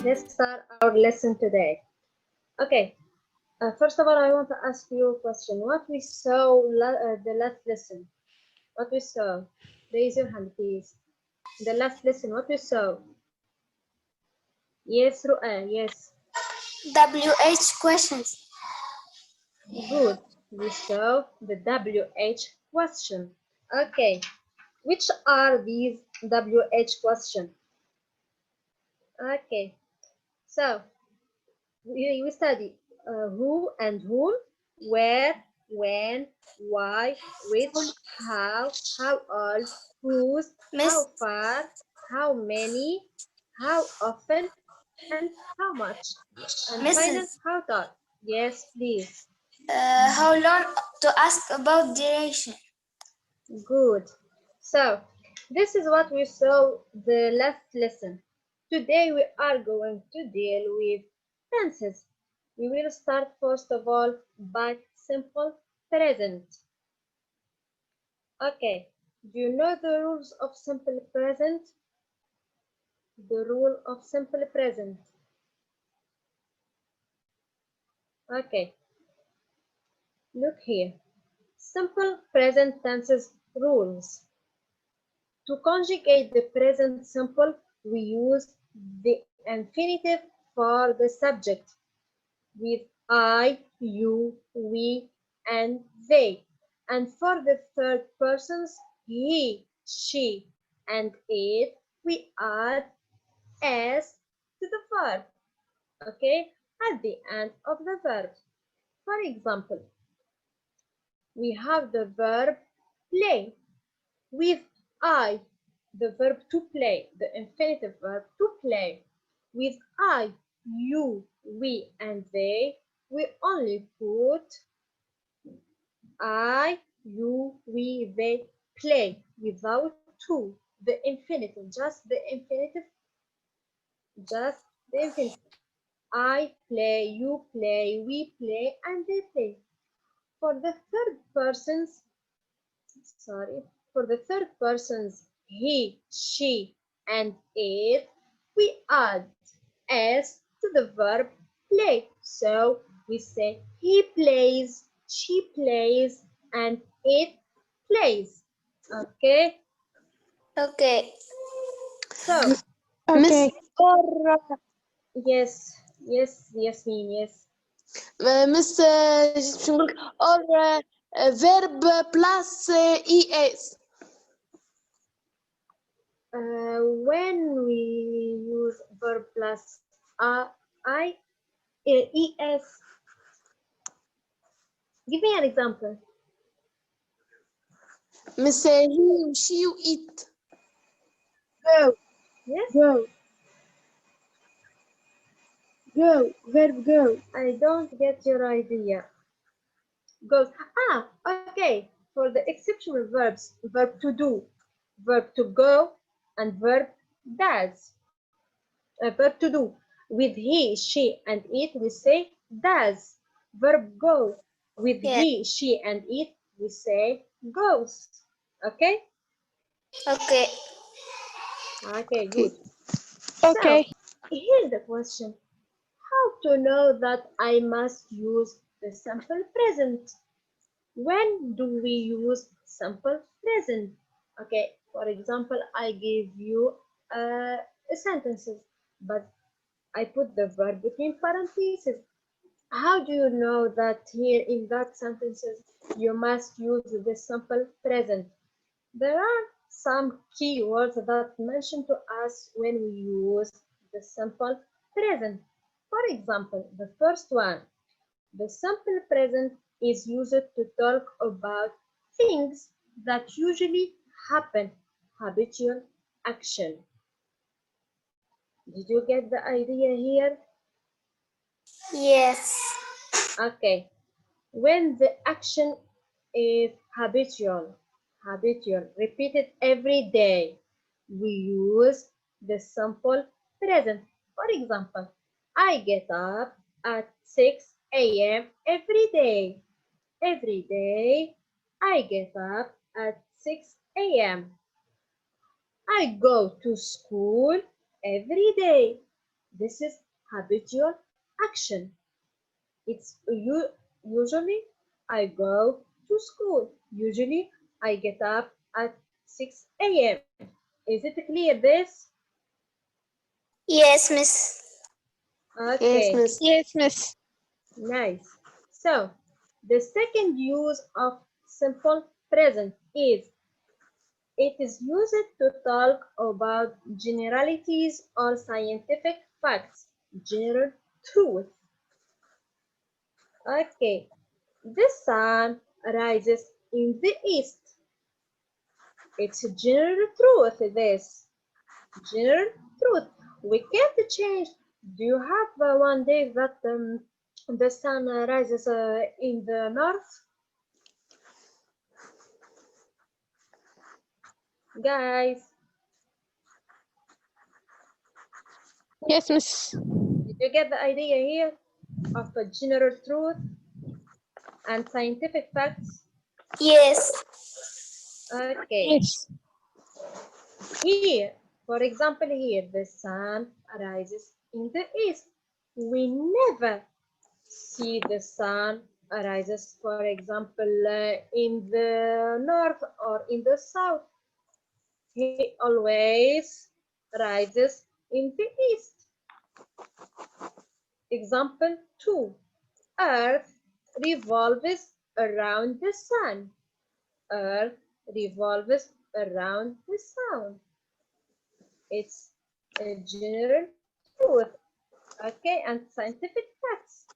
Let's start our lesson today. Okay. First of all, I want to ask you a question. What we saw the last lesson? What we saw? Raise your hand, please. The last lesson, what we saw? Yes, Ru'a, yes. WH questions. Good. We saw the WH question. Okay. Which are these WH questions? Okay. So, we study who and whom, where, when, why, which, how old, whose, how far, how many, how often, and how much. And finally, how tall. Yes, please. How long to ask about duration? Good. So, this is what we saw the last lesson. Today we are going to deal with tenses. We will start first of all by simple present. Okay, do you know the rules of simple present? The rule of simple present. Okay, look here. Simple present tenses rules. To conjugate the present simple, we use the infinitive for the subject with I, you, we, and they. And for the third persons, he, she, and it, we add s to the verb, okay, at the end of the verb. For example, we have the verb play with I, the verb to play, the infinitive verb to play. With I, you, we, and they, we only put I, you, we, they, play without to, the infinitive, just the infinitive, just the infinitive. I play, you play, we play, and they play. For the third persons, for the third persons, he, she, and it, we add s to the verb play. So we say he plays, she plays, and it plays. Okay? Okay. So, Okay. yes, Yasmin, yes. Miss شو نقول or verb plus es. When we use verb plus es, give me an example. Miss he, she, you eat. Go. Yes? Go. Go. Verb go. I don't get your idea. Goes. Okay. For the exceptional verbs, verb to do, verb to go, and verb does. Verb to do. With he, she, and it, we say does. Verb go. With he, she, and it, we say goes. Okay? Okay. Okay, good. Okay. So, here's the question. How to know that I must use the simple present? When do we use simple present? Okay, for example, I gave you sentences, but I put the verb between parentheses. How do you know that here in that sentences you must use the simple present? There are some keywords that mention to us when we use the simple present. For example, the first one, the simple present is used to talk about things that usually happen, habitual action. Did you get the idea here? Yes. Okay. When the action is habitual, repeated every day, we use the simple present. For example, I get up at 6 a.m. every day. Every day, I get up at 6 a.m. I go to school every day. This is habitual action. It's usually I go to school. Usually I get up at 6 a.m. Is it clear this? Yes, Miss. Okay. Yes, miss. Yes, Miss. Nice. So, the second use of simple present is it is used to talk about generalities or scientific facts, general truth. Okay, the sun rises in the east. It's general truth, this. General truth. We can't change. Do you have one day that the sun rises in the north? Guys, Yes, Miss. did you get the idea here of a general truth and scientific facts? Yes. Okay, Yes. here, for example, here, the sun rises in the east. We never see the sun rises, for example, in the north or in the south. He always rises in the east. Example 2. Earth revolves around the sun. Earth revolves around the sun. It's a general truth, okay, and scientific facts.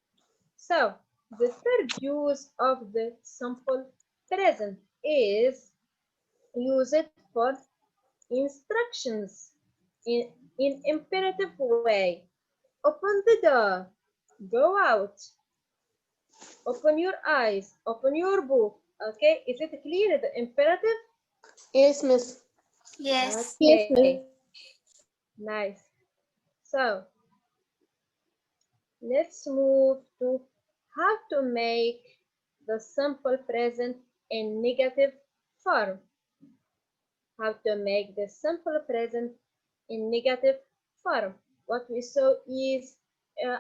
So, the third use of the simple present is used for instructions in imperative way. Open the door, go out, open your eyes, open your book. Okay, is it clear, the imperative? Yes, miss. Yes. Yes, Okay, nice. So, let's move to how to make the simple present in negative form. How to make the simple present in negative form. What we saw is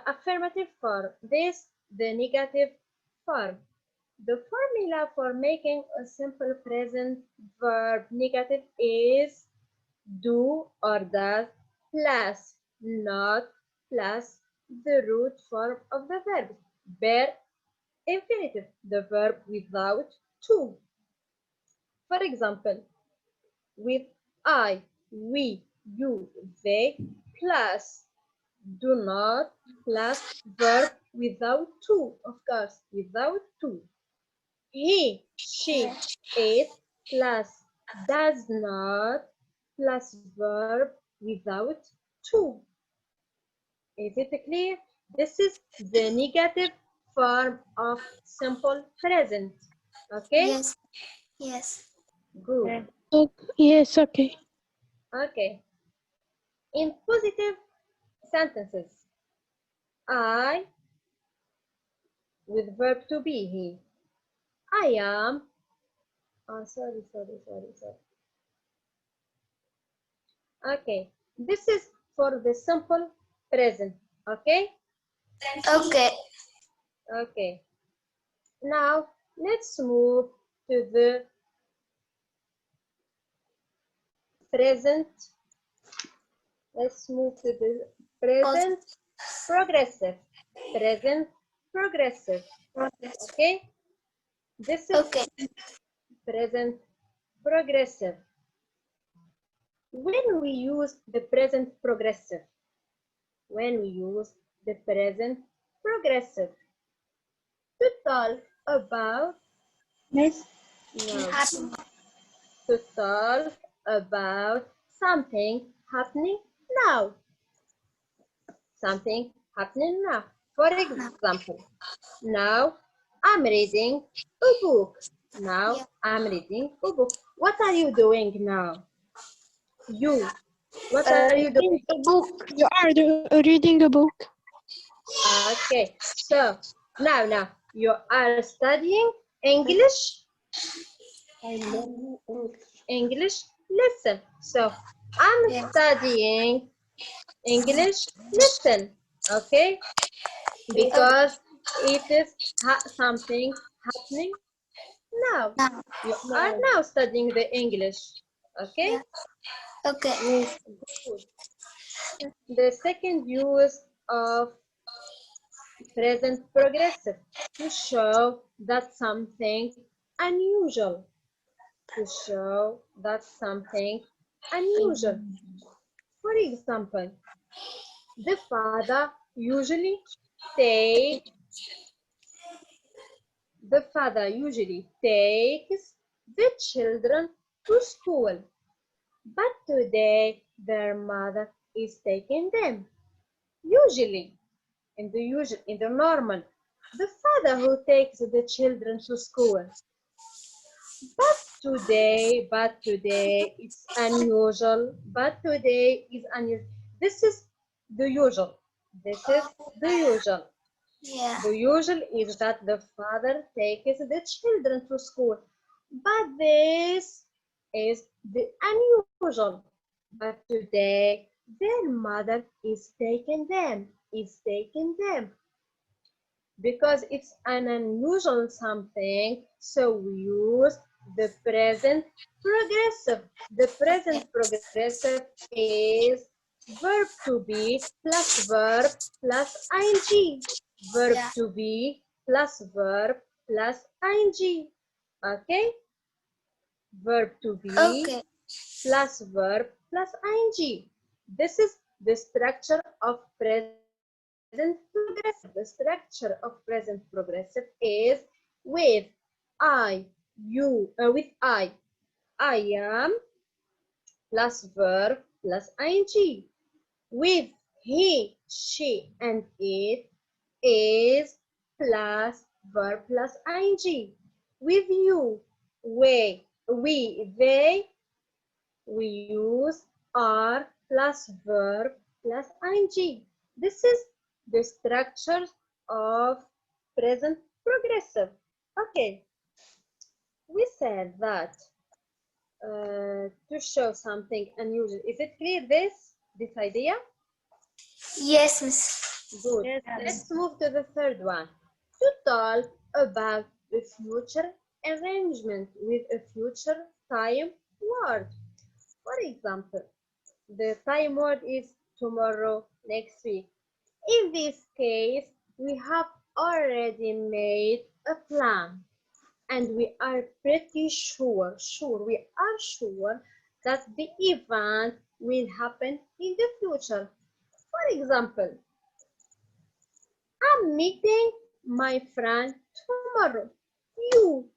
affirmative form. This, the negative form. The formula for making a simple present verb negative is do or does plus not plus the root form of the verb. Bare infinitive, the verb without to. For example, with I, we, you, they, plus do not plus verb without to, of course, without to. He, she, it plus does not plus verb without to. Is it clear? This is the negative form of simple present. Okay? Yes. Yes. Good. Yes, okay. Okay. In positive sentences, I with verb to be, he. I am. Oh, sorry. Okay. This is for the simple present. Okay? Okay. Okay. Now, let's move to the present. Let's move to the present progressive. Present progressive. Okay? This is Okay. present progressive. When we use the present progressive, to talk about Miss. no, to talk about something happening now. Something happening now. For example, now I'm reading a book. Now I'm reading a book. What are you doing now? You. What are you doing? Reading a book. You are reading a book. Okay. So now you are studying English. I learn English. English lesson. So I'm Yes. studying English, listen. Okay? Because it is something happening now. Now. You are now studying the English. Okay? Yeah. Okay. Good. The second use of present progressive to show that something unusual. To show that something unusual. For example, the father usually takes the children to school, but today their mother is taking them. Usually, in the normal, the father who takes the children to school. But today it's unusual. But today is unusual. This is the usual. This is the usual. Yeah. The usual is that the father takes the children to school. But this is the unusual. But today their mother is taking them. Because it's an unusual something, so we use the present progressive. The present progressive is verb to be plus verb plus ing. Verb to be plus verb plus ing. Okay? Verb to be plus verb plus ing. This is the structure of present progressive. The structure of present progressive is with I am plus verb plus ing. With he, she, and it is plus verb plus ing. With you, we, they, we use are plus verb plus ing. This is the structure of present progressive. Okay, we said that to show something unusual. Is it clear this idea? Yes, Miss. Good. Yes. Let's move to the third one. To talk about the future arrangement with a future time word. For example, the time word is tomorrow, next week. In this case, we have already made a plan and we are pretty sure that the event will happen in the future. For example, I'm meeting my friend tomorrow. You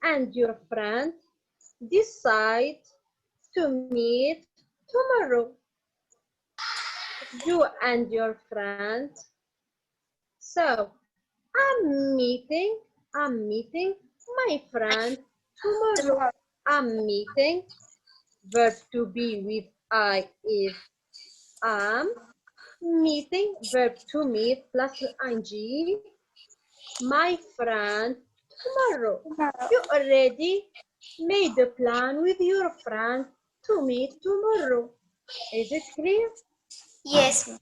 and your friend decide to meet tomorrow. You and your friend. So I'm meeting my friend tomorrow. I'm meeting. Verb to be with I is am. Meeting, verb to meet plus ing. My friend tomorrow. You already made a plan with your friend to meet tomorrow. Is it clear? Yes.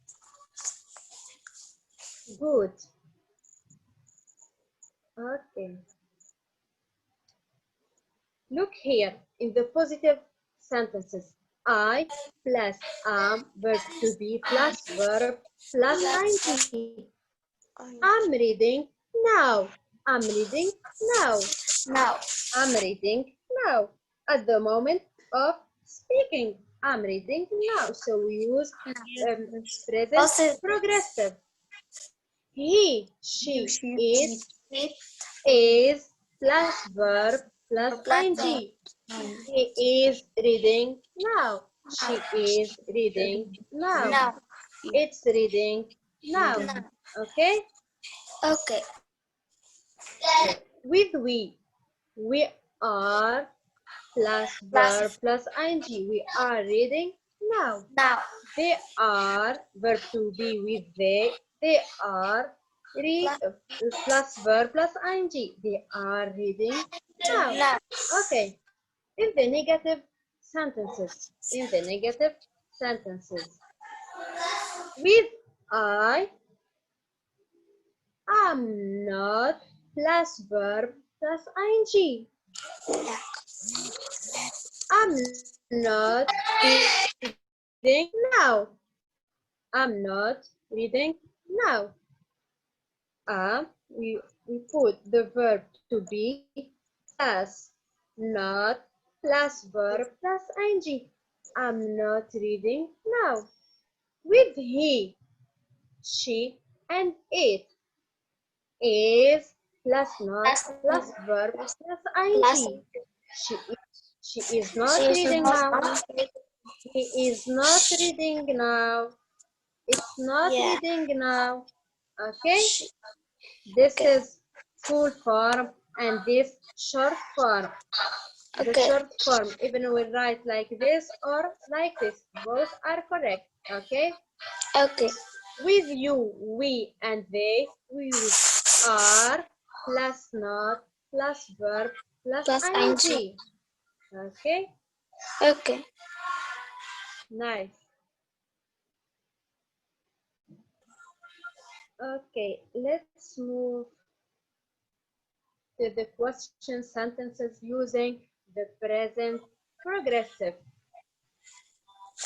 Good. Okay. Look here in the positive sentences. I plus am, verb to be plus verb plus ing. I'm reading now. I'm reading now. Now. I'm reading now. At the moment of speaking, I'm reading now. So we use present progressive. He, she, it is plus verb plus ing. He is reading now. She is reading now. Now. It's reading now. Okay? Okay. With we are plus verb plus ing. We are reading now. Now. They are, verb to be with they are plus verb plus ing. They are reading now. Now. Okay. In the negative sentences, With I am not plus verb plus ing. I'm not reading now. I'm not reading now. We put the verb to be plus not plus verb plus ing. I'm not reading now. With he, she, and it is plus not plus verb plus ing. She is not reading now. He is not reading now. It's not reading now. Okay? This is full form and this short form. The short form, even we write like this or like this, both are correct. Okay? Okay. With you, we, and they, we use are plus not plus verb plus ing. Okay? Okay. Nice. Okay, let's move to the question sentences using the present progressive.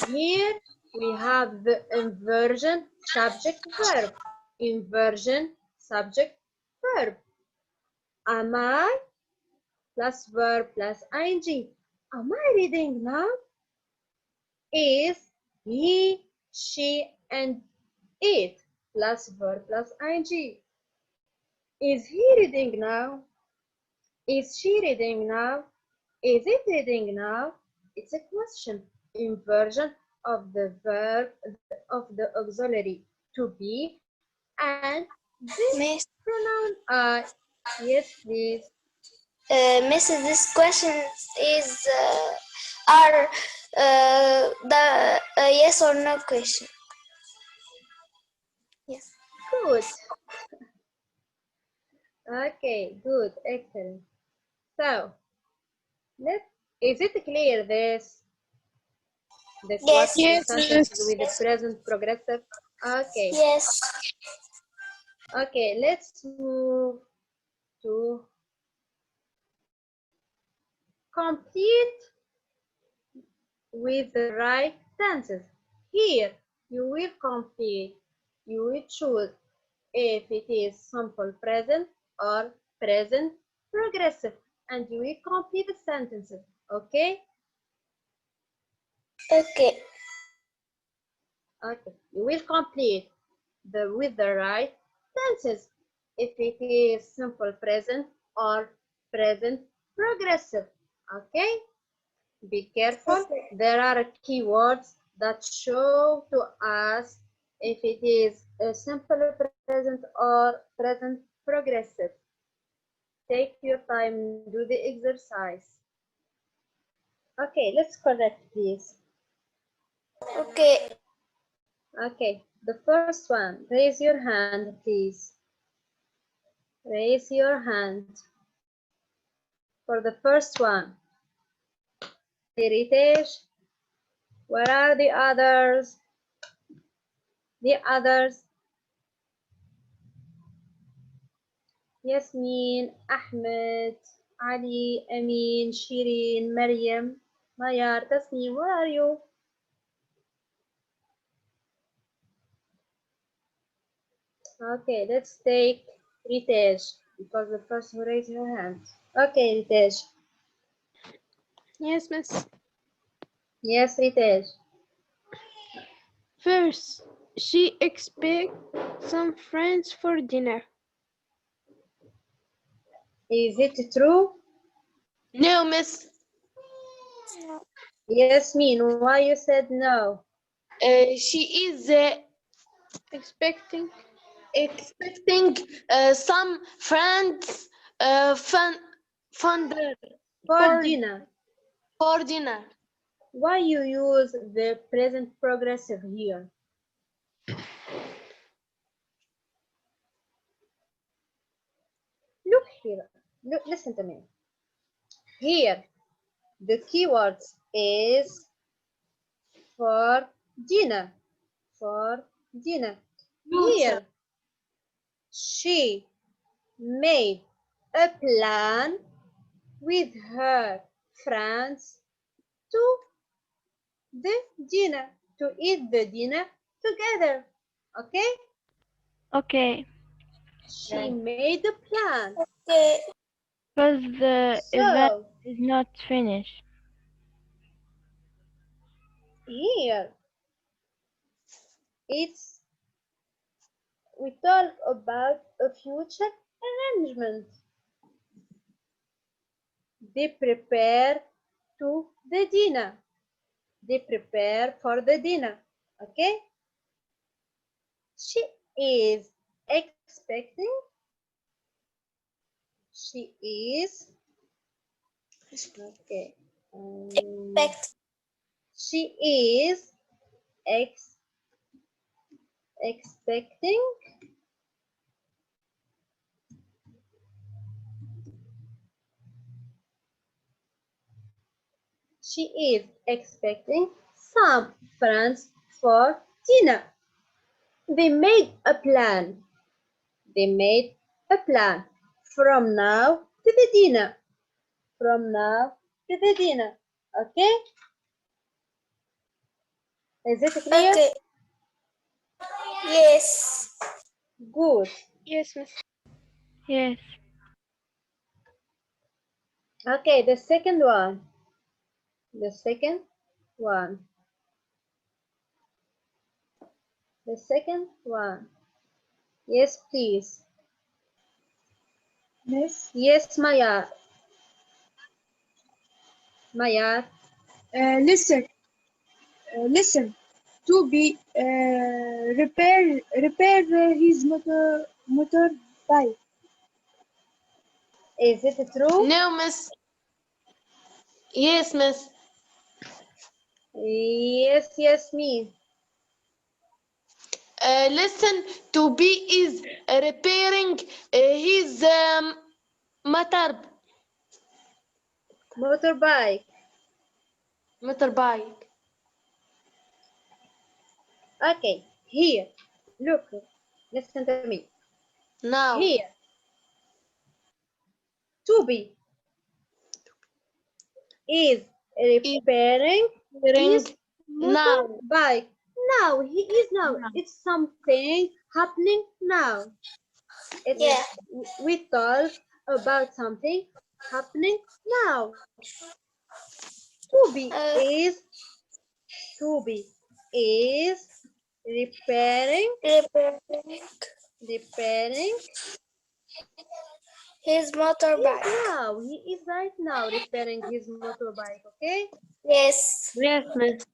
Here we have the inversion subject verb. Inversion subject verb. Am I plus verb plus ing. Am I reading now? Is he, she, and it plus verb plus ing. Is he reading now? Is she reading now? Is it reading now? It's a question. Inversion of the verb of the auxiliary to be and this Miss, pronoun I. Yes, please. Miss, this question is are the yes or no question. Yes. Good. Okay, good, excellent. So, is it clear this? The Yes. question Yes, sentence miss. with the present progressive? Okay. Yes. Okay, let's move to complete with the right tenses. Here, you will complete, you will choose if it is simple present or present progressive, and you will complete the sentences, okay? Okay. Okay, you will complete with the right tenses if it is simple present or present progressive, okay? Be careful, there are keywords that show to us if it is a simple present or present progressive. Take your time, do the exercise. Okay, let's correct this. Okay. Okay, the first one, raise your hand, please. Raise your hand for the first one. Ritesh, where are the others? The others. Yasmin, Ahmed, Ali, Amin, Shirin, Maryam, Mayar, Tasneem, where are you? Okay, let's take Ritesh because the first who raised her hand. Okay, Ritesh. Yes, miss. Yes, Ritesh. First, she expects some friends for dinner. Is it true? No, miss. Yasmin, why you said no? She is Expecting. expecting some friends fun For dinner. for dinner. Why you use the present progressive here? Look here. Look, listen to me. Here, the keywords is for dinner. for Dina. No, Here, she made a plan with her friends to the dinner, to eat the dinner together. Okay? Okay. She made a plan. Okay. Because the event So is not finished. here we talk about a future arrangement. They prepare to the dinner. They prepare for the dinner. Okay? She is expecting. She is. Okay. Expect. She is expecting. She is expecting some friends for dinner. They made a plan. They made a plan from now to the dinner. From now to the dinner. Okay? Is it clear? Okay. Yes. Good. Yes, Miss. Yes. Okay, the second one. The second one. The second one. Yes, please. Miss, Yes, Maya. Maya. listen. To be repair his motorbike. Is it true? no, miss. Yes, miss. Yes, yes, me. Listen, to be is repairing his motorbike. Motorbike. Okay, here. Look. Listen to me. Now. Here. To be is repairing his Now. motorbike. Now, he is now. It's something happening now. Yeah. We talk about something happening now. To be is repairing His motorbike. now. He is right now repairing his motorbike. Okay. Yes. Yes, miss.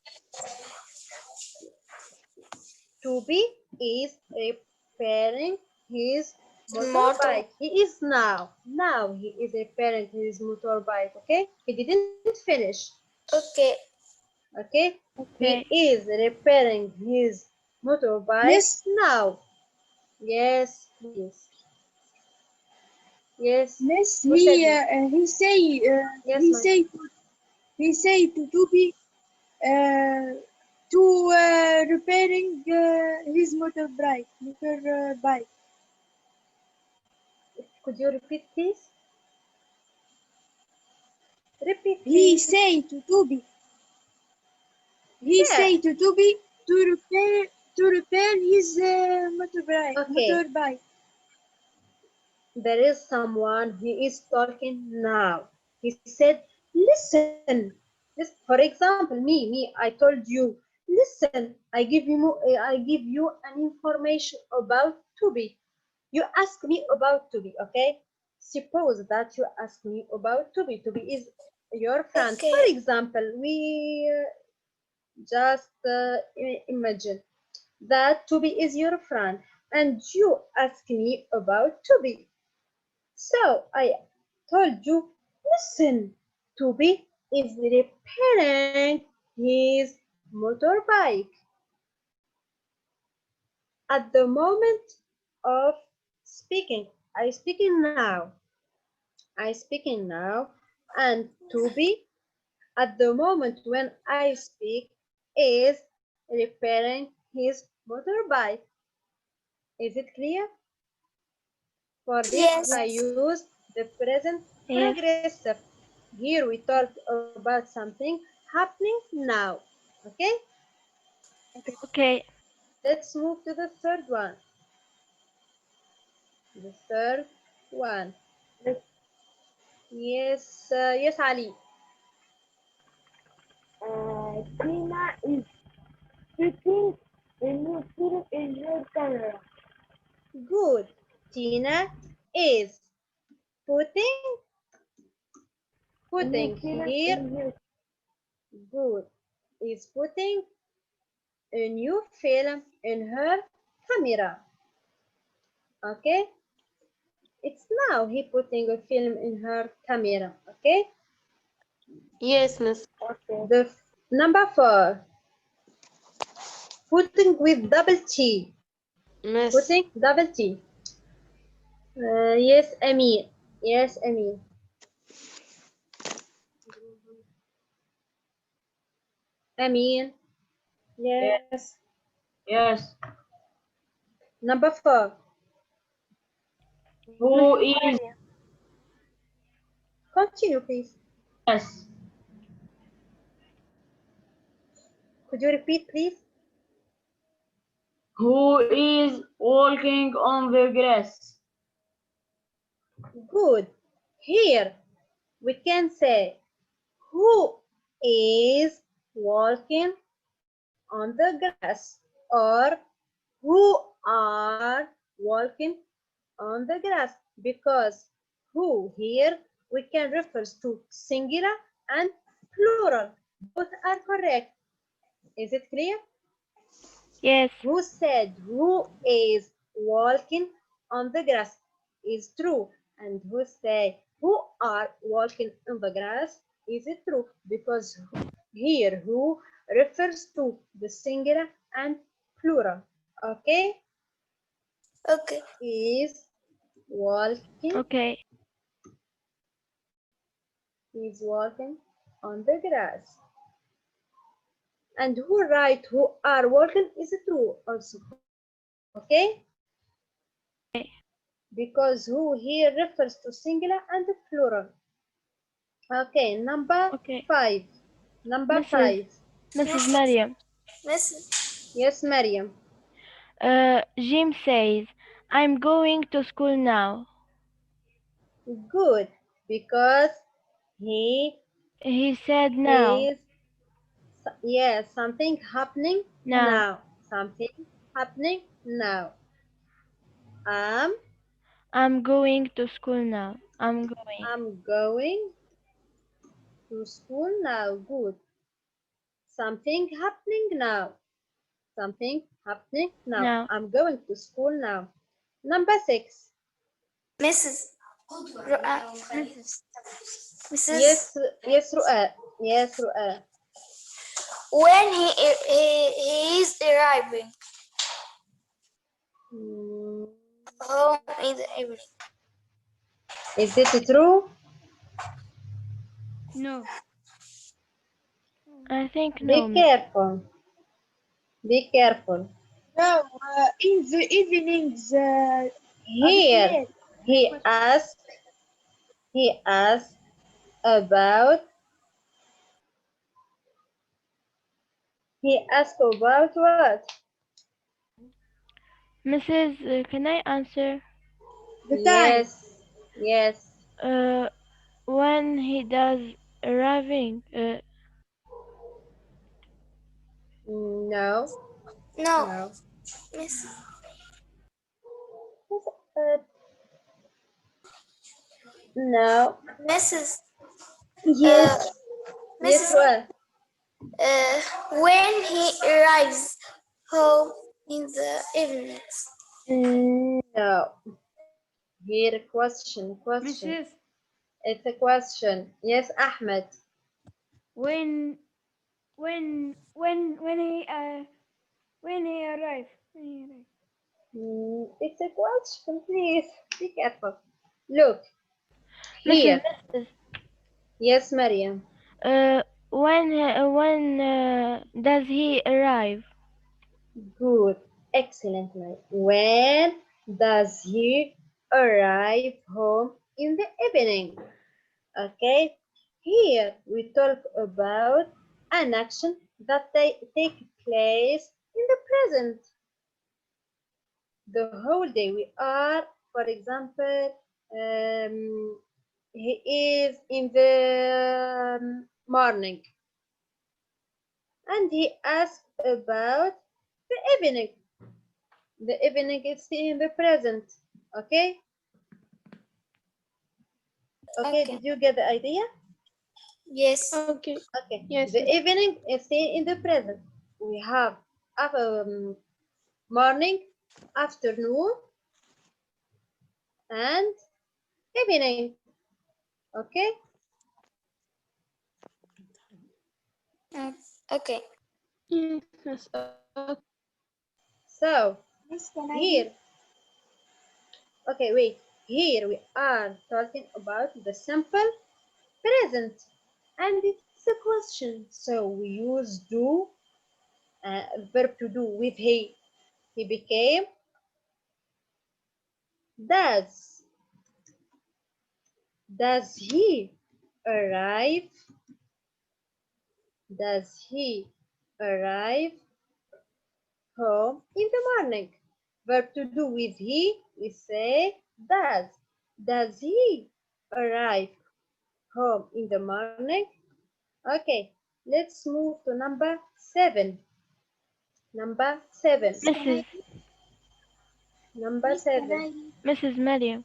To be is repairing his Motor. motorbike. He is now. Now he is repairing his motorbike. Okay. He didn't finish. Okay. Okay. Okay. He is repairing his motorbike Miss, now. Yes, please. Yes. Miss, Proceed. he say Yes, he ma'am. say to be repairing his motorbike. Could you repeat, please? Repeat, He please. say to Toby. He Yeah. say to Toby to repair his Okay. motorbike. There is someone who is talking now. He said, listen. For example, me, I told you, listen, I give you an information about Toby. You ask me about Toby, okay? Suppose that you ask me about Toby. Toby is your friend. Okay. For example, we just imagine that Toby is your friend and you ask me about Toby. So I told you, listen, Toby is repairing his motorbike. At the moment of speaking, I speaking now. And Toby, at the moment when I speak, is repairing his motorbike. Is it clear? For this, Yes. I used the present progressive. Here we talk about something happening now. Okay? Okay. Let's move to the third one. The third one. Yes, yes, Ali. Tina is shooting a new film in her camera. Good. Tina is putting here. Good. Is putting a new film in her camera. Okay? It's now he putting a film in her camera. Okay? Yes, Miss. The number 4. Putting with double T. Miss. Putting double T. Yes, Amir. Yes, Amir. Amir. Yes. Yes. Number 4. Who is? Continue, please. Yes. Could you repeat, please? Who is walking on the grass? Good. Here we can say who is walking on the grass or who are walking on the grass, because who here we can refer to singular and plural. Both are correct. Is it clear? Yes. Who said who is walking on the grass is true, and who say who are walking on the grass is it true, because here who refers to the singular and plural. Okay? Okay. Is walking Okay. on the grass. And who write who are walking is true also. Okay? Because who here refers to singular and plural. Okay, number Okay. 5. Number Mrs. 5. Mrs. Maryam. Mrs. Yes, Maryam. Jim says, I'm going to school now. Good, because he He said now. is, yes, something happening Now. now. Something happening now. I'm going to school now. I'm going. I'm going to school now. Good. Something happening now. Something happening now. Now. I'm going to school now. Number 6. Mrs. Mrs. Yes, Ru'a. Yes, Ru'a. When he is arriving home in the evening. Is it true? No. I think Be no. careful. Be careful. No, in the evenings. Here, he asked about what? Mrs. Can I answer? The time. Yes. When he does arriving. No. No. Miss. No. Mrs. Yes. Yes, Mrs. what? When he arrives home in the evenings. No. Here, question. Mrs. It's a question. Yes, Ahmed. When he arrives. It's a question, please. Be careful. Look. Here. Mrs. Yes, Maryam. When does he arrive? Good. Excellent. When does he arrive home in the evening? Okay. Here we talk about an action that take place in the present. The whole day we are, for example, he is in the morning and he asked about the evening. The evening is in the present. Okay? Okay, did you get the idea? Yes. Okay. Okay. Yes. The evening is in the present. We have morning, afternoon, and evening. Okay? Okay. Yes. So, Miss, can I here, okay, wait. Here we are talking about the simple present. And it's a question. So we use do, verb to do with he. He became does. Does he arrive? Does he arrive home in the morning? Verb to do with he, we say does. Does he arrive home in the morning? Okay, let's move to number 7. Number 7. Mrs. Number 7. Mrs. Maryam.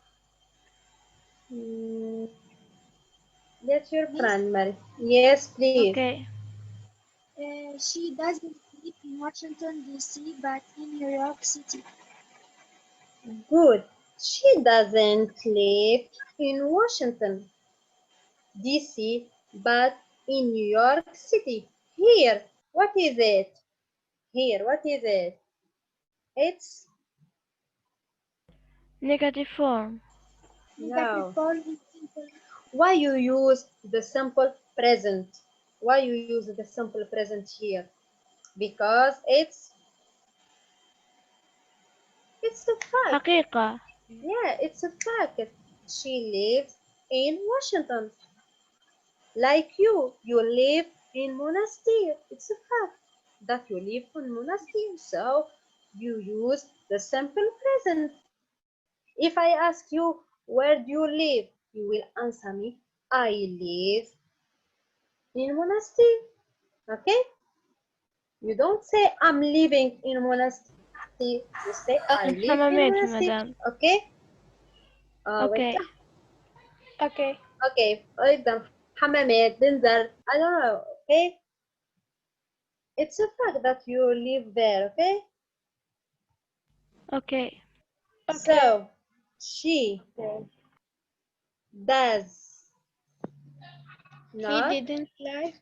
That's your friend, Mary. Yes, please. Okay. She doesn't live in Washington, D.C., but in New York City. Good. She doesn't live in Washington, D.C., but in New York City. Here, what is it? Here, what is it? It's Negative form. no. Form. Why you use the simple present? Why you use the simple present here? Because it's a fact. حقيقة. Yeah, it's a fact. She lives in Washington. Like you live in Monastir. It's a fact that you live in Monastir. So you use the simple present. If I ask you, where do you live? You will answer me, I live in Monastir. Okay? You don't say, I'm living in Monastir. You say, I live in حمامات Monastir. مدام. Okay? Okay. Welcome. Okay. Okay, for example, حمامات, بنزل, I don't know, okay? It's a fact that you live there, okay? Okay. So, she does He not, didn't live.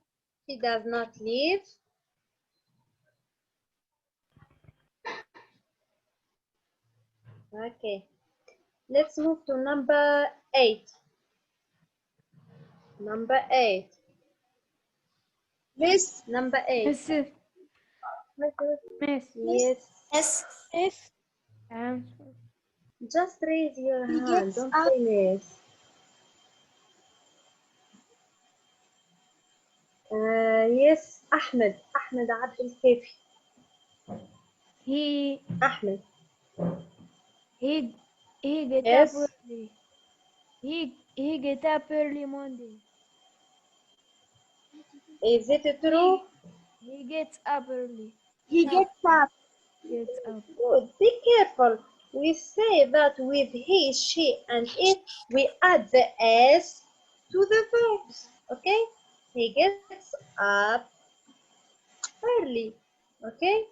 she does not live okay. Let's move to number 8. Number 8. Miss. Number 8. Mrs. Miss. Yes. Yes. Miss. Answer. Just raise your He hand. gets Don't up. say yes. Yes, Ahmed. Ahmed Abdel Kafi. He Ahmed. he get Yes. up early. He get up early Monday. Is it true? He gets up early. He gets up. Gets up. Good. Be careful. We say that with he, she, and it, we add the s to the verbs. Okay? He gets up early. Okay?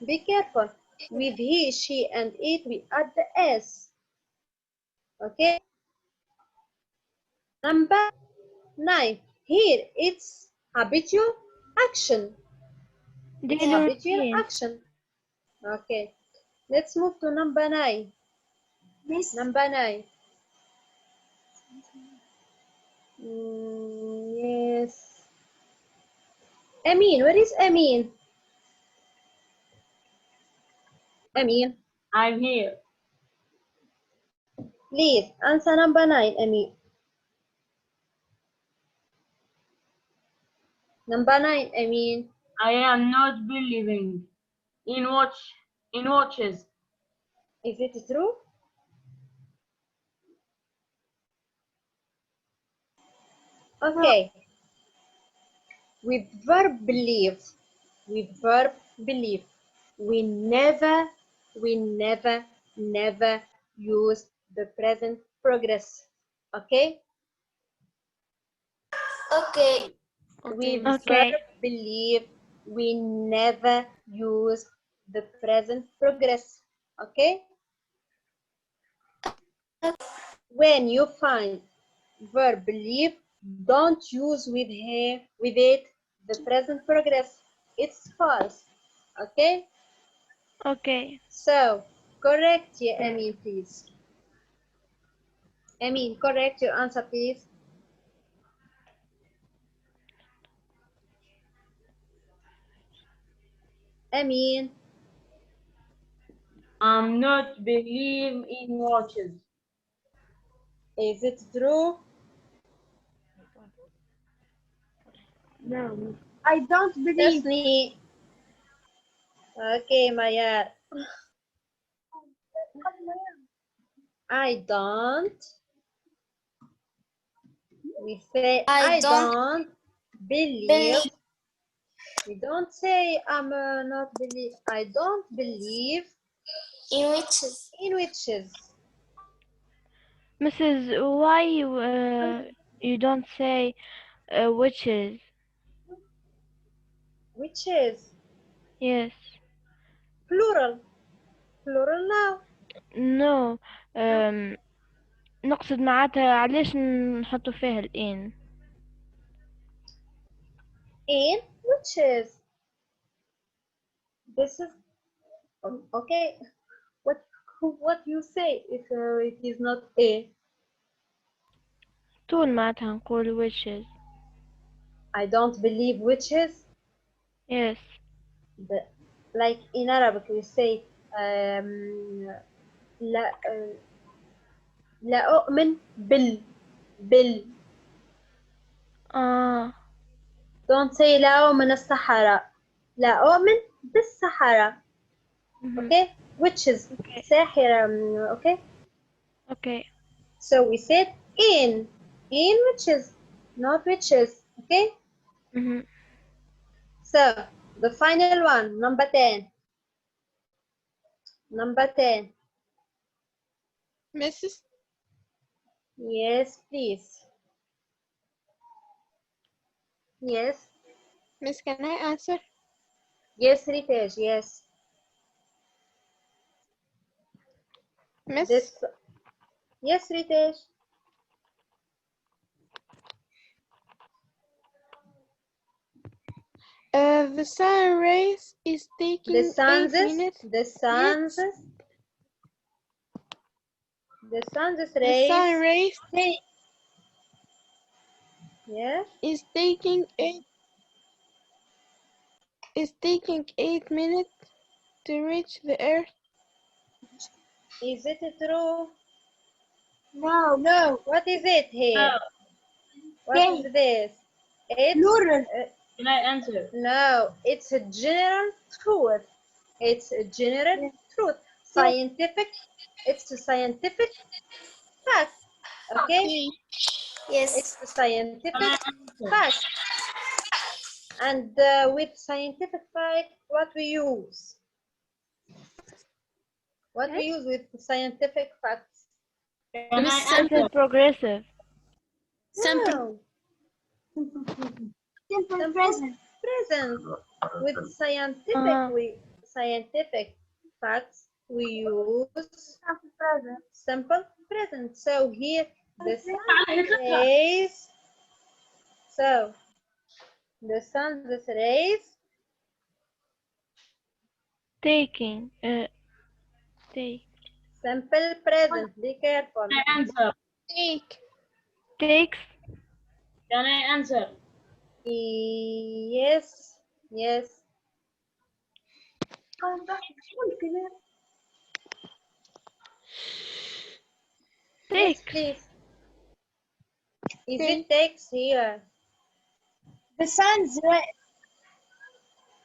Be careful. With he, she, and it, we add the s. Okay? Number 9. Here it's habitual action. It's Daily habitual routine. action. Okay. Let's move to number 9. Miss. Number 9. Yes. Amin, where is Amin? Amin, I'm here. please answer number 9, Amin. Number 9, Amin. I am not believing in watches. Is it true? Okay. With verb believe, we never use the present progress. Okay? Okay. With Okay. verb believe, we never use the present progress. Okay? When you find verb believe, don't use with it the present progress. It's false. Okay? Okay. So, correct your Amin, please. Amin, correct your answer, please. Amin, I'm not believe in watches. is it true? No. I don't believe. Tasni. Okay, Maya. I don't. We say I don't believe. We don't say I'm not believe. I don't believe In witches. in witches. Mrs. Why you don't say witches? Witches. Yes. Plural. Plural now. No. نقصد معناتها علاش نحطوا فيها الآن. In witches. This is okay. What you say if it is not a? طول معناتها نقول witches. I don't believe witches. Yes. Like in Arabic we say لا أؤمن بال. Don't say لا أؤمن السحرة. لا أؤمن بالسحرة. Okay? Witches. Okay. ساحرة. Okay? Okay. So we said in witches, not witches. Okay? So the final one, number 10. Number 10. Mrs. Yes, please. Yes. Miss, can I answer? Yes, Ritesh, yes. Miss? Yes, Ritesh. The sun rays is taking The sun's 8 minutes. The sun's The sun rays. rays Yeah. is taking 8 minutes to reach the earth. Is it true? No. No. What is it here? No. What is this? It's Plural. Can I answer? no, it's a general truth. It's a general truth. Scientific. It's a scientific fact. Okay? Yes. It's a scientific Can I answer? fact. And with scientific fact, what we use? What we use with scientific facts? Can I This answer? is progressive. No. Simple present. Present. With scientific facts, we use simple present. So here the sun rays. So the sun's rays Taking. Take. simple present. Be careful. Can I answer? Takes. Can I answer? Yes. Yes. Yes, please. Is it takes here? The sun's rays.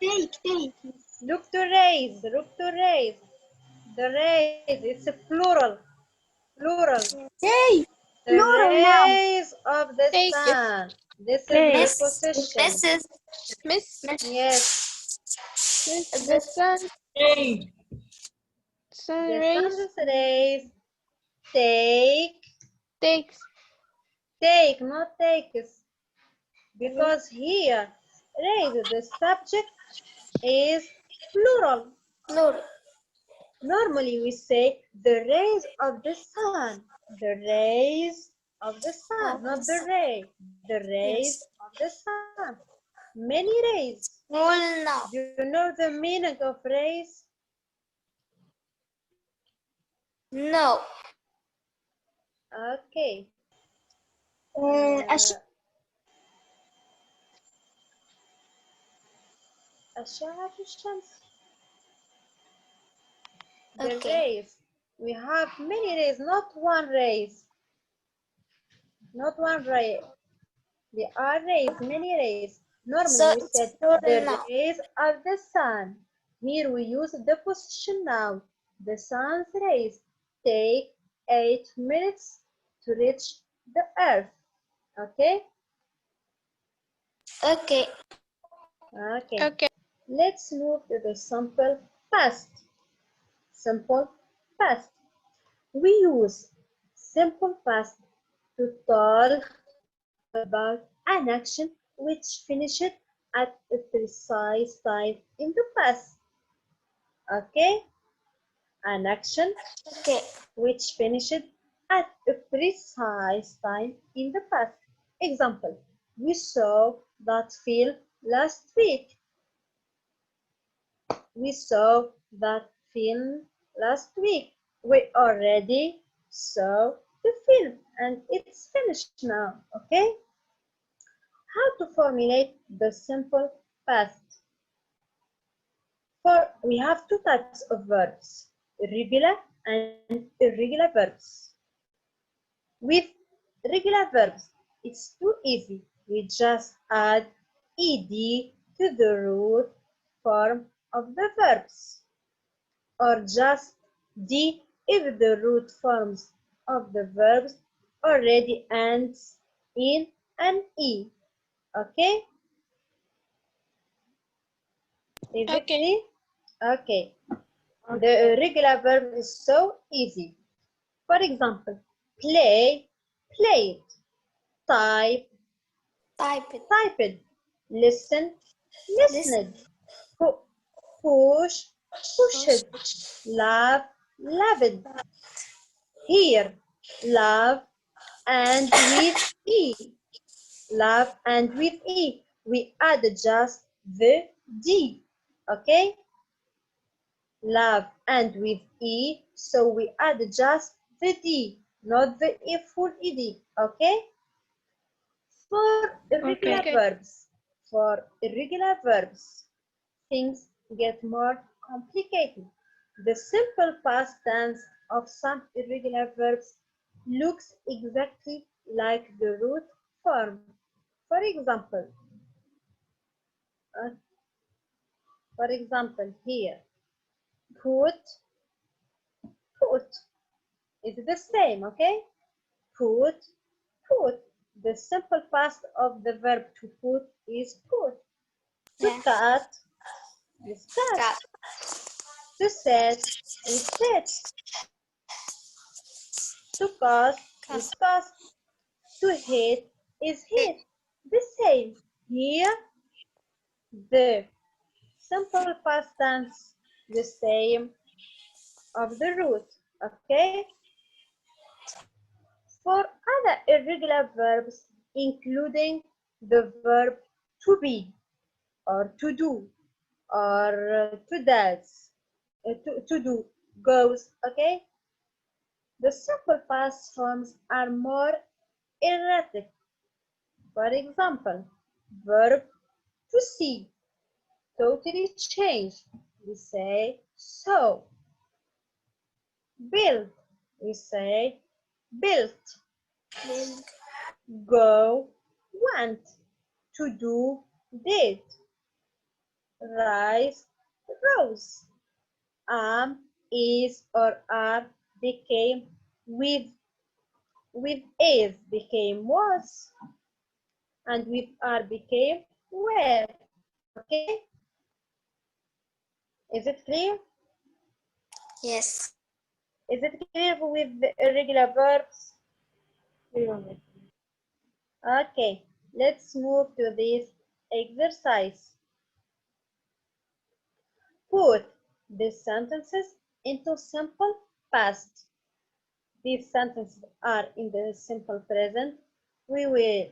Take. Look to rays. Look to rays. The rays. It's a plural. Plural. Take. The Plural now. rays of the Take. sun. This is Miss. preposition. Miss. Yes. The sun. Hey. Sun The rays. sun's rays Takes. take, not takes. Because here, rays, the subject is plural. Normally we say the rays of the sun. The rays of the sun, not the ray. The rays of the sun. Many rays. Now. Do you know the meaning of rays? No. Okay. أشعة الشمس. The rays. We have many rays, not one rays. Not one ray. There are rays, many rays. Normally we said the rays of the sun. Here we use the position now. The sun's rays take 8 minutes to reach the earth. Okay? Okay. Okay. Let's move to the simple past. Simple past. We use simple past to talk about an action which finished at a precise time in the past. Okay? An action which finished at a precise time in the past. Example, we saw that film last week. We saw that film last week. We already saw the film and it's finished now, okay? How to formulate the simple past? We have two types of verbs, regular and irregular verbs. With regular verbs, it's too easy. We just add ed to the root form of the verbs, or just d if the root forms of the verbs already ends in an e. Okay? Is it clear? Okay. The irregular verb is so easy. For example, play, played. Type, typed. Listen, listened. Push, pushed. Laugh, laughed. Hear, love, and with e. Love and with e. We add just the d. Okay? Love and with e, so we add just the d, not the e full ed. Okay? For irregular verbs, things get more complicated. The simple past tense of some irregular verbs looks exactly like the root form. For example, here, put is the same, okay? Put. The simple past of the verb to put is put. To cut is cut. To set is set. To cast is cast. To hit is hit. The same. Here, the simple past tense, the same of the root. Okay? For other irregular verbs, including the verb to be, or to do, or to dance, to do, goes, okay? The simple past forms are more erratic. For example, verb to see, totally changed. We say so. Build, We say built, go, went, to do, did, rise, rose, is or are became, with is became was, and with are became were. Okay? Is it clear? Yes. Is it clear with the irregular verbs? Okay, let's move to this exercise. Put these sentences into simple past. These sentences are in the simple present. We will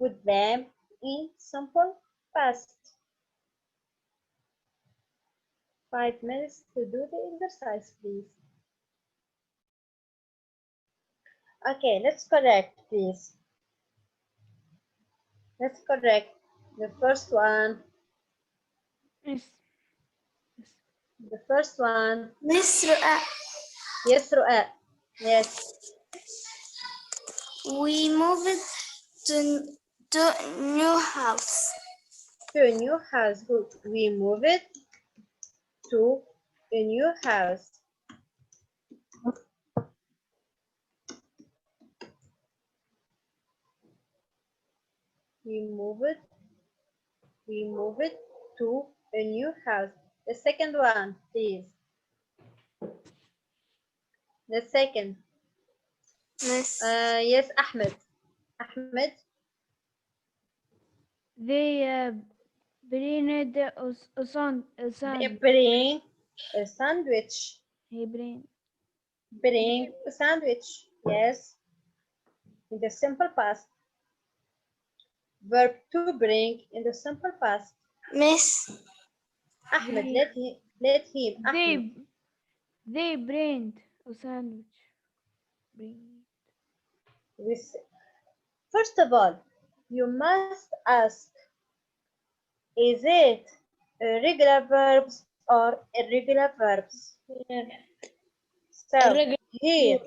put them in simple past. 5 minutes to do the exercise, please. Okay, let's correct, please. Let's correct the first one. Yes. The first one. Miss Ru'a, Yes, Ru'a. Yes. we moved to new house. To a new house. Good. We move it to a new house. We move it to a new house. The second one, please. The second. Miss, Yes, Ahmed. Ahmed. They bring They sand. bring a sandwich. He bring. Bring a sandwich. Yes. In the simple past. Verb to bring in the simple past. Miss, Ahmed, They- let him. Ahmed. They bring a sandwich. Bring. First of all, you must ask, is it regular verbs or irregular verbs? So here,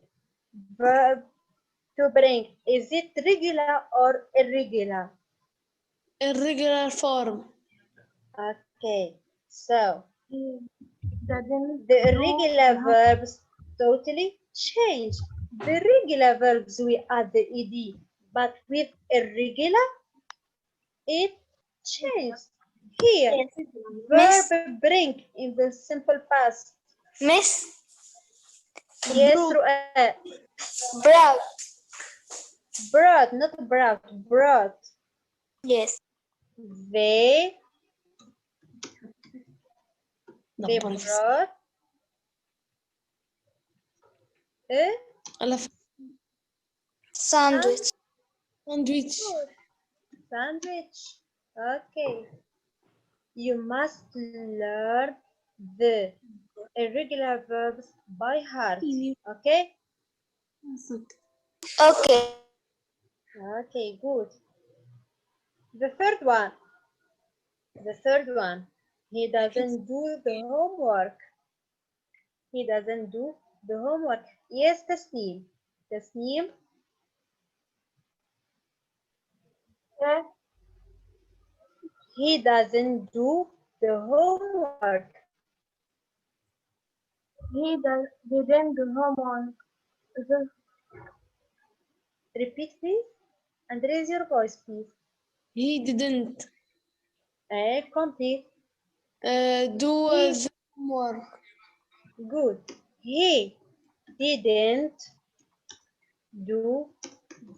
verb to bring, is it regular or irregular? Irregular form. Okay, so the irregular verbs totally change. The regular verbs we add the ed, but with irregular, it changed. Here, Miss, verb bring in the simple past. Miss, Yes, Ru'a. brought. Brought, not brought, brought. Yes. They brought a Sandwich. Sandwich. sandwich. Okay. You must learn the irregular verbs by heart. Okay? Okay. Okay, good. The third one. The third one. He doesn't do the homework. He doesn't do the homework. Yes, Tasneem. Tasneem. Yes, He doesn't do the homework. didn't do homework. Repeat, please, and raise your voice, please. He didn't Complete. do the homework. Good. He didn't do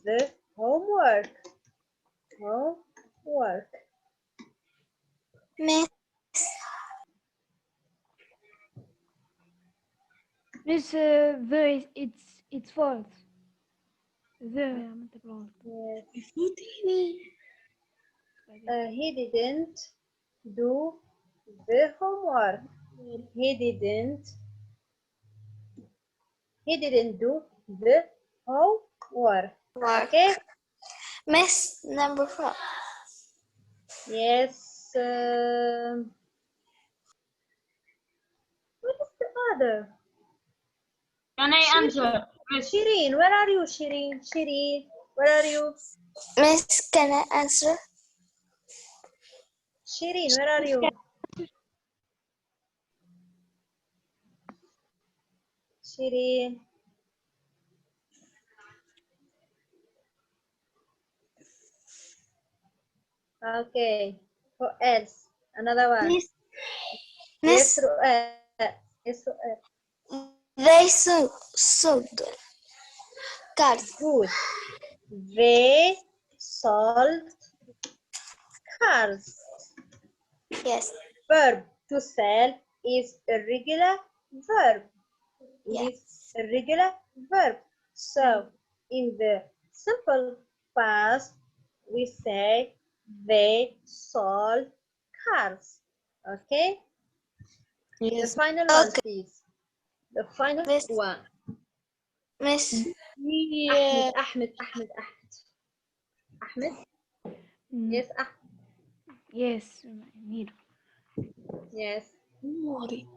the homework. Homework. Miss, Miss, it's false. The Yes. He didn't do the homework. He didn't do the homework. work. Okay. Miss, number 4. Yes. What is the other? Can I answer? Miss? Shireen, where are you, Shireen? Shireen, where are you? Miss, can I answer? Shireen, where are you? Shireen. Okay. Who else? Another one. Miss, Yes, Miss, Ru'ad. Yes, Ru'ad. they sold cars. Good. They sold cars. Yes. Verb to sell is irregular verb. It Yeah. is irregular verb. So in the simple past, we say they sold cars. Okay? The Yes. final one, Okay. please. The final Miss. one. Miss, Yeah. Ahmed. Yes, Ahmed. Yes, Mir. Yes. Mori.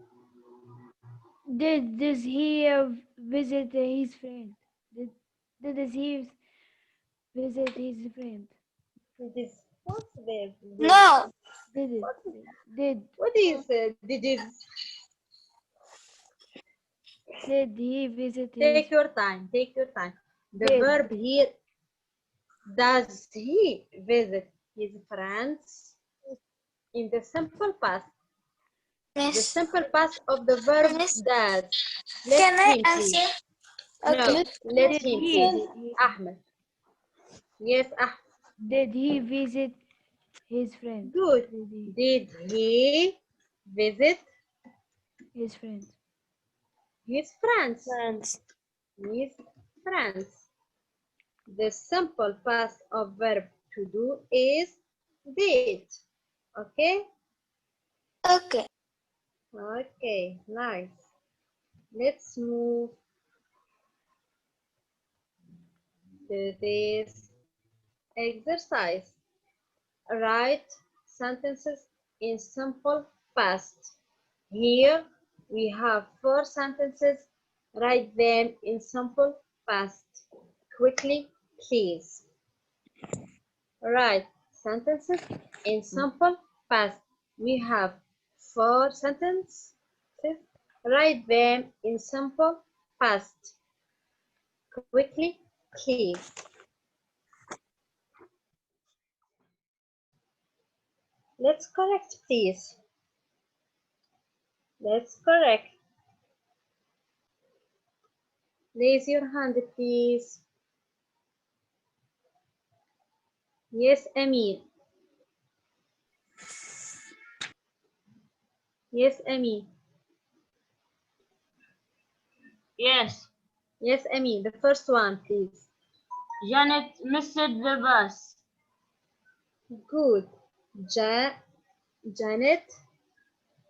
Does he visit his friend? Does he visit his friend? It is what's there? no. Did it? What Did is he visit Take his your time. Take your time. The Did. verb here, does he visit his friends? In the simple past. The Miss, simple past of the verb Miss, does. can Let I him please. answer? No, Okay. let Did him he- please. Ahmed. Yes, Ahmed. Did he visit his friend? Good. Did he visit His friend. his friends? Friends. His friends. The simple past of verb to do is did. Okay? Okay. Okay, nice. Let's move to this exercise. Write sentences in simple past. Here we have 4 sentences. Write them in simple past. Quickly, please. Write sentences in simple past. We have 4 sentences. Write them in simple past. Quickly, please. Let's correct, please. Let's correct. Raise your hand, please. Yes, Amin. Yes, Amin. Yes. Yes, Amin. The first one, please. Janet missed the bus. Good. Janet.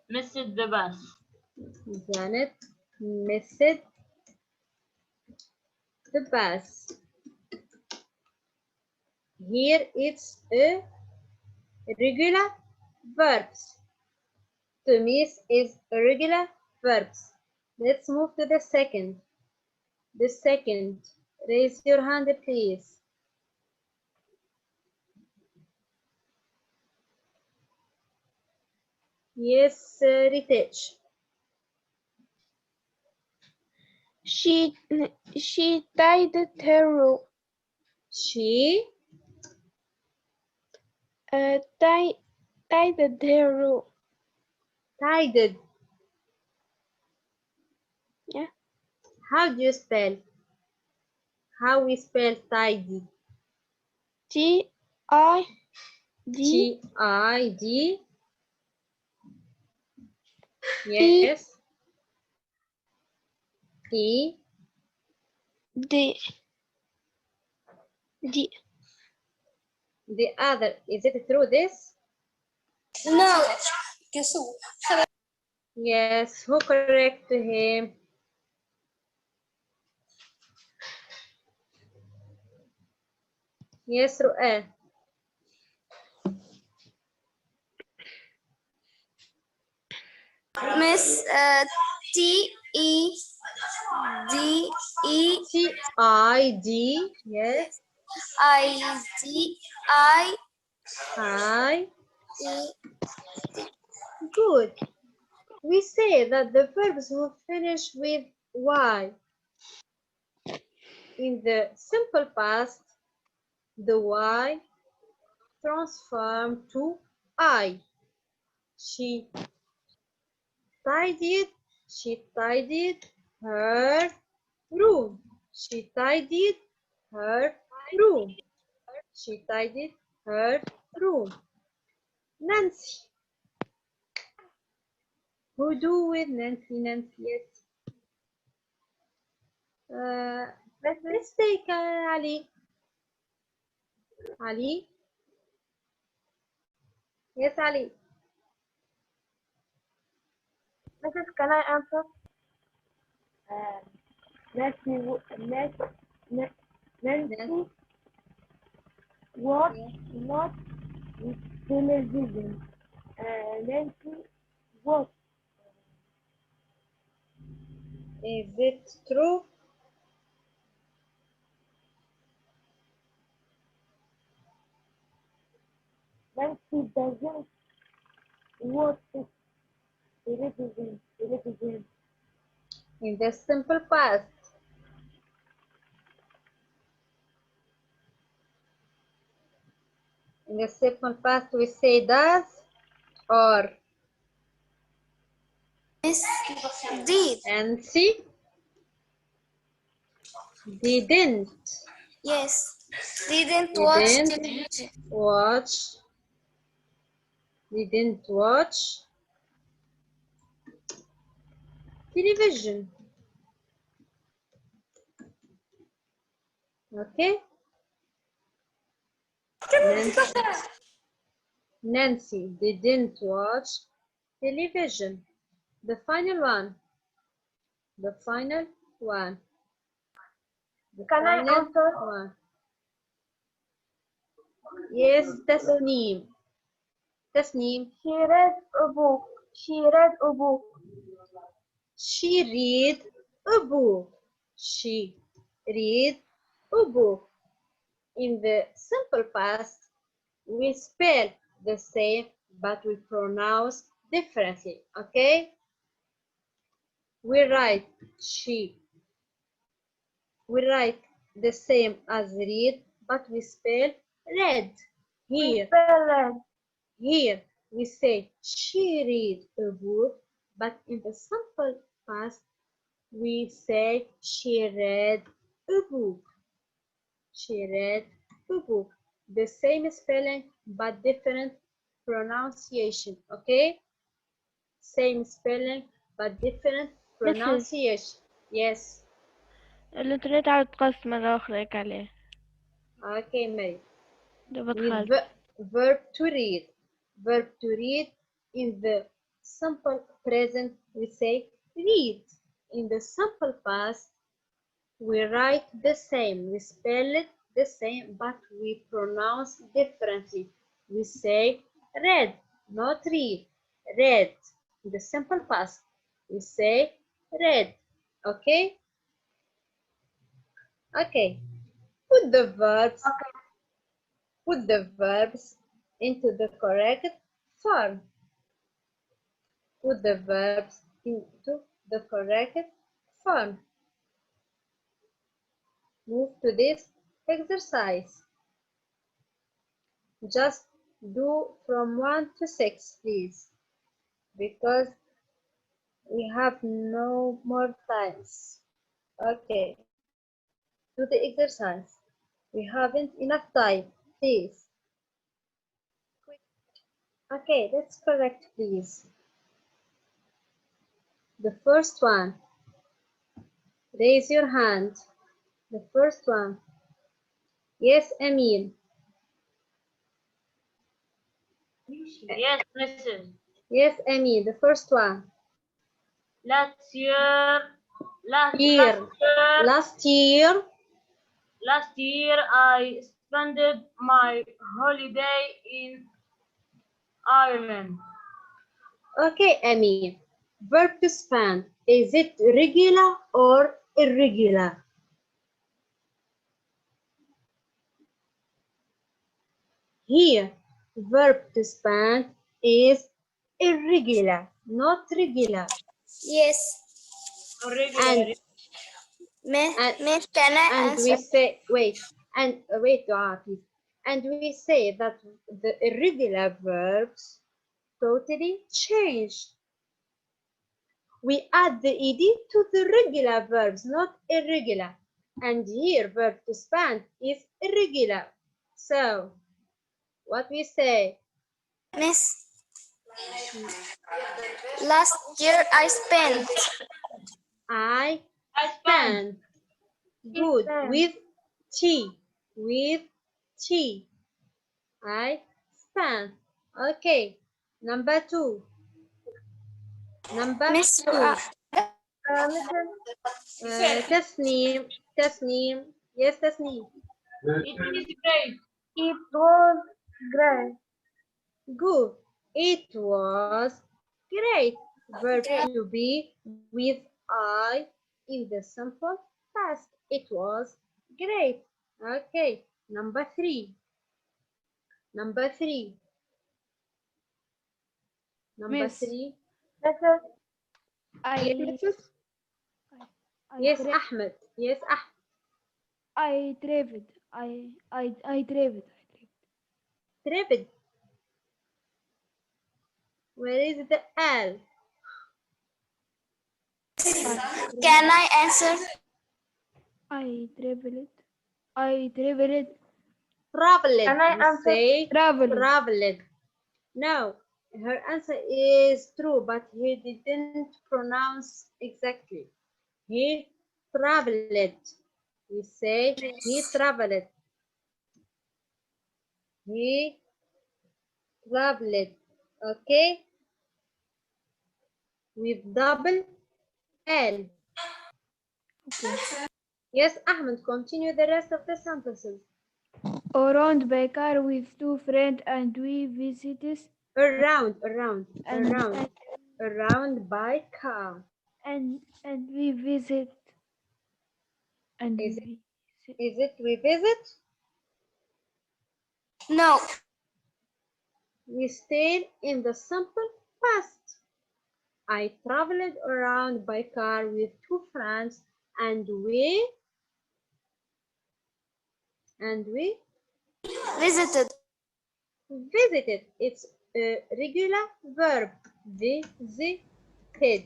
Missed the bus. Janet missed the bus. Here it's a regular verbs. To miss is irregular verbs. Let's move to the second. The second. Raise your hand, please. Yes, Ritesh. She tied her rope. She Tied her rope. tidied. Yeah. How do you spell? How we spell tidy? T-I-D. T-I-D. Yes. T. D. D. The other. Is it through this? No. Yes. Who correct him? Yes, Ru'an. Miss, T-E-D. D-E-I-D, T-I-D. Yes. I-D-I-E. I. Good. We say that the verbs who finish with Y. In the simple past, the Y transformed to I. She tidied her room. She tidied her room. She tidied her room. Nancy. Who do with Nancy? Nancy, yes. Let's take Ali. Ali. Yes, Ali. Mrs. Can I answer? Nancy watch not with television. Nancy watch. Is it true? Nancy doesn't watch television. In the simple past. In the simple past, we say does or Did. Nancy didn't Yes. Didn't watch television. Didn't watch television. Okay. Nancy didn't watch television. The final one. The final one. The Can I final answer? one. Yes, Tasneem. Tasneem. She read a book. She read a book. She read a book. In the simple past, we spell the same, but we pronounce differently, okay? We write she. We write the same as read, but we spell read. Here we say she read a book, but in the simple past, we say she read a book. She read a book. The same spelling, but different pronunciation, okay? Same spelling, but different pronunciation. Yes. الإنترنت عاود تقص مرة أخرى هيك عليه. Okay, Mary. دابا With دخلت. verb to read. Verb to read in the simple present we say read. In the simple past we write the same. We spell it the same, but we pronounce differently. We say read, not read. Read. In the simple past we say read. Okay? Okay. Put the verbs. Put the verbs into the correct form. Put the verbs into the correct form. Move to this exercise. Just do from 1 to 6, please, because we have no more times. Okay. Do the exercise. We haven't enough time, please. Okay, let's correct, please. The first one. Raise your hand. The first one. Yes, Emil. Yes, Mrs. Yes, Emil. The first one. Last year, Last year. I spent my holiday in Ireland. Okay, Emil. Verb to spend. Is it regular or irregular? Here, verb to spend is irregular, not regular. Yes. And Miss, can I and we answer? say wait, Dua, please. And we say that the irregular verbs totally changed. We add the ed to the regular verbs, not irregular. And here verb to spend is irregular. So what we say? Miss, last year I spent. I spent. Good. With T. With T. I spent. Okay. Number 2. Number Miss, 2. Tasneem. Tasneem. Yes, Tasneem. It is great. It was great. Good. It was great. Verb Great. to be with I in the simple past. It was great. Okay. Number 3. Number 3. Number Miss. 3. Yes, Ahmed. Yes, Ahmed. I traveled. I traveled. Traveled. Where is the L? Can I answer? I traveled. I traveled. Traveled. Can I We answer? say Traveled. traveled. No, her answer is true, but he didn't pronounce exactly. He traveled. We say he traveled. He traveled. Okay? With double L. Okay. Yes, Ahmed, continue the rest of the sentences. Around by car with two friends and we visited Around by car. and we visit and Is we it we visit? No. We stayed in the simple past. I traveled around by car with two friends and we Visited. visited. It's a regular verb. Visited.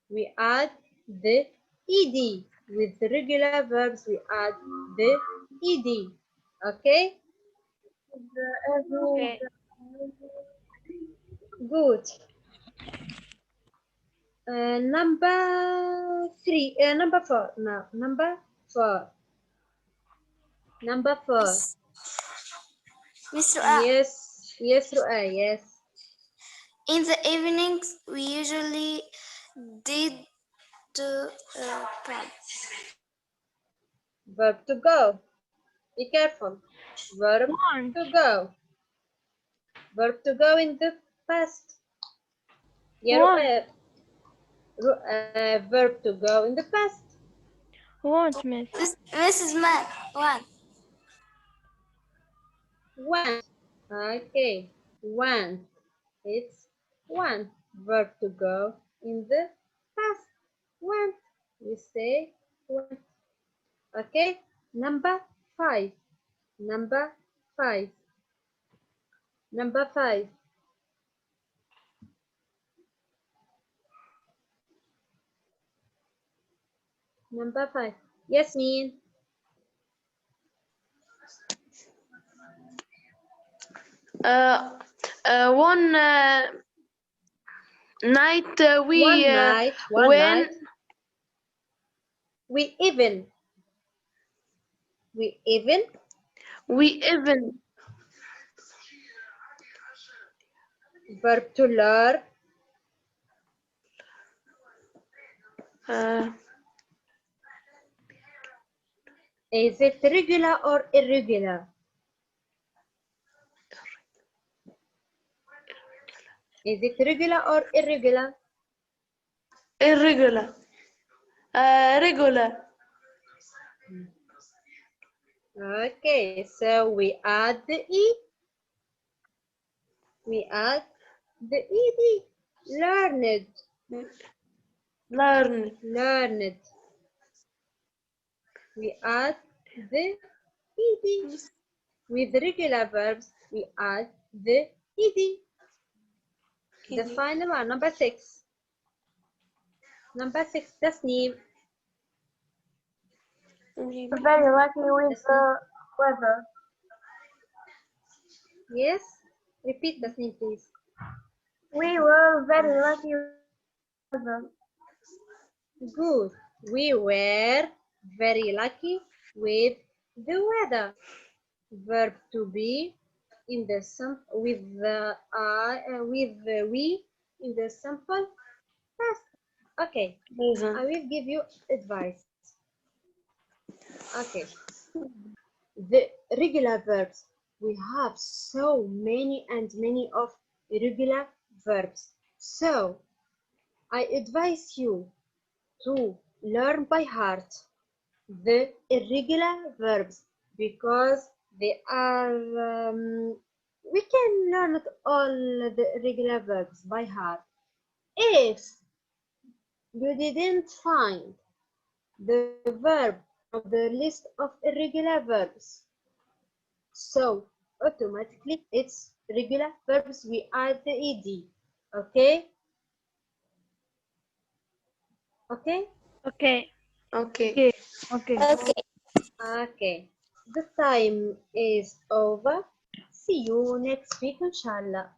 We add the ed. With the regular verbs, we add the ed. Okay? okay. Good. Number 3. Number 4. No, number 4. Number 4. Miss Ru'a, Yes, Ru'a, yes. in the evenings we usually did to pray. Verb to go. Be careful. Verb to go. Verb to go in the past. Yeah, verb to go in the past. Want, Miss. Mrs. Man, one. Went. Okay. Went. It's went. Verb to go in the past. Went. We say went. Okay. Number 5. Number 5. Number 5. Number 5. Yasmin. One night One night. We even verb to learn. Is it regular or irregular? Is it regular or irregular? irregular. Regular. Okay, so we add the E. We add the ED. Learned. Learn. Learned. We add the ED. With regular verbs, we add the ED. The final one, number 6. Number 6, Tasneem. Very lucky with the weather. Yes? Repeat Tasneem, please. We were very lucky with the weather. Good. We were very lucky with the weather. Verb to be in the with the with the we in the simple past. Okay. I will give you advice. Okay. The regular verbs. We have so many and many of irregular verbs. So I advise you to learn by heart the irregular verbs because they are we can learn all the irregular verbs by heart. If you didn't find the verb from the list of irregular verbs, so automatically it's regular verbs, we add the ed. Okay. Okay. Okay. Okay. Okay. Okay, the time is over. See you next week, inshallah.